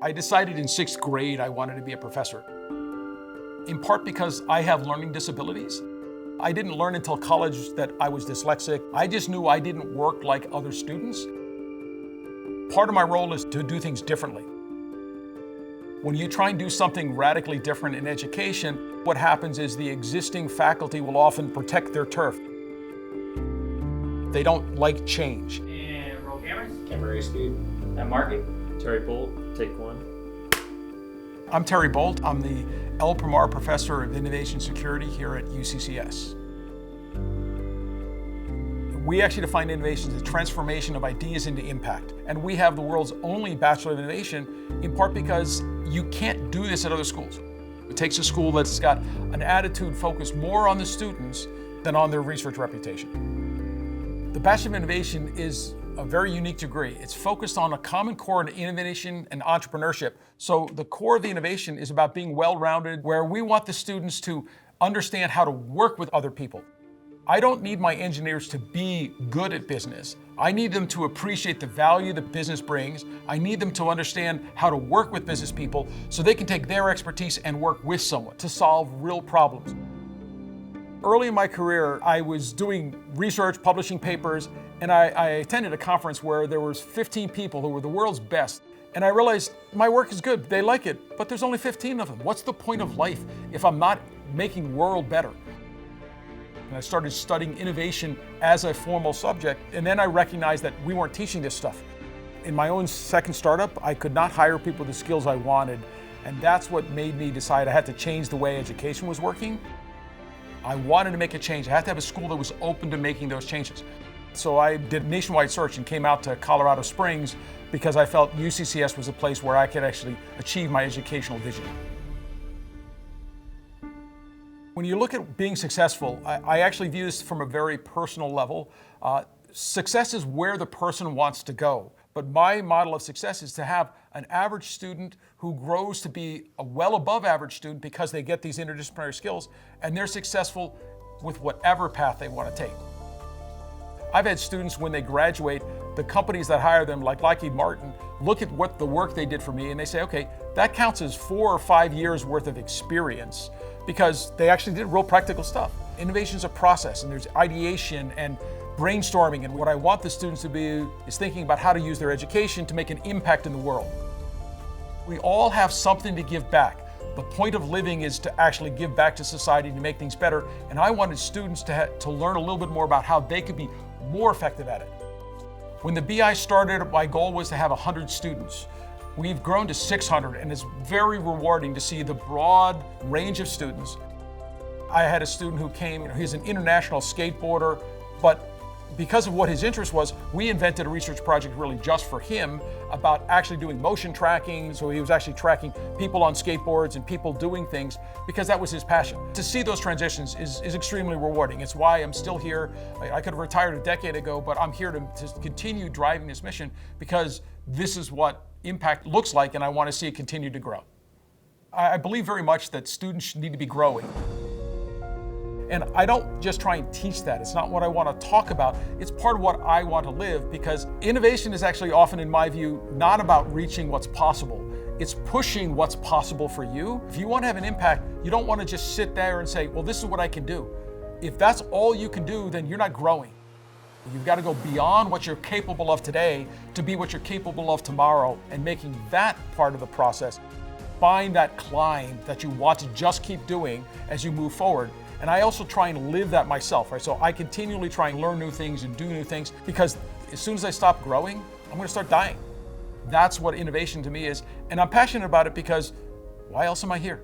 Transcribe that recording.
I decided in sixth grade I wanted to be a professor, in part because I have learning disabilities. I didn't learn until college that I was dyslexic. I just knew I didn't work like other students. Part of my role is to do things differently. When you try and do something radically different in education, what happens is the existing faculty will often protect their turf. They don't like change. And roll cameras. Camera speed. And market. Terry Bolt, take one. I'm Terry Bolt. I'm the L. Primar Professor of Innovation Security here at UCCS. We actually define innovation as the transformation of ideas into impact. And we have the world's only Bachelor of Innovation, in part because you can't do this at other schools. It takes a school that's got an attitude focused more on the students than on their research reputation. The Bachelor of Innovation is a very unique degree. It's focused on a common core in innovation and entrepreneurship. So the core of the innovation is about being well-rounded, where we want the students to understand how to work with other people. I don't need my engineers to be good at business. I need them to appreciate the value that business brings. I need them to understand how to work with business people so they can take their expertise and work with someone to solve real problems. Early in my career, I was doing research, publishing papers, and I attended a conference where there was 15 people who were the world's best. And I realized my work is good, they like it, but there's only 15 of them. What's the point of life if I'm not making the world better? And I started studying innovation as a formal subject, and then I recognized that we weren't teaching this stuff. In my own second startup, I could not hire people with the skills I wanted, and that's what made me decide I had to change the way education was working. I wanted to make a change. I had to have a school that was open to making those changes. So I did a nationwide search and came out to Colorado Springs because I felt UCCS was a place where I could actually achieve my educational vision. When you look at being successful, I actually view this from a very personal level. Success is where the person wants to go. But my model of success is to have an average student who grows to be a well above average student because they get these interdisciplinary skills and they're successful with whatever path they want to take. I've had students when they graduate, the companies that hire them, like Lockheed Martin, look at what the work they did for me and they say, okay, that counts as 4 or 5 years worth of experience because they actually did real practical stuff. Innovation is a process and there's ideation and brainstorming, and what I want the students to be is thinking about how to use their education to make an impact in the world. We all have something to give back. The point of living is to actually give back to society to make things better, and I wanted students to learn a little bit more about how they could be more effective at it. When the BI started, my goal was to have 100 students. We've grown to 600, and it's very rewarding to see the broad range of students. I had a student who came, he's an international skateboarder, but because of what his interest was, we invented a research project really just for him about actually doing motion tracking. So he was actually tracking people on skateboards and people doing things because that was his passion. To see those transitions is extremely rewarding. It's why I'm still here. I could have retired a decade ago, but I'm here to continue driving this mission because this is what impact looks like and I want to see it continue to grow. I believe very much that students need to be growing. And I don't just try and teach that. It's not what I want to talk about. It's part of what I want to live because innovation is actually often, in my view, not about reaching what's possible. It's pushing what's possible for you. If you want to have an impact, you don't want to just sit there and say, well, this is what I can do. If that's all you can do, then you're not growing. You've got to go beyond what you're capable of today to be what you're capable of tomorrow, and making that part of the process. Find that climb that you want to just keep doing as you move forward. And I also try and live that myself, right? So I continually try and learn new things and do new things because as soon as I stop growing, I'm going to start dying. That's what innovation to me is. And I'm passionate about it because why else am I here?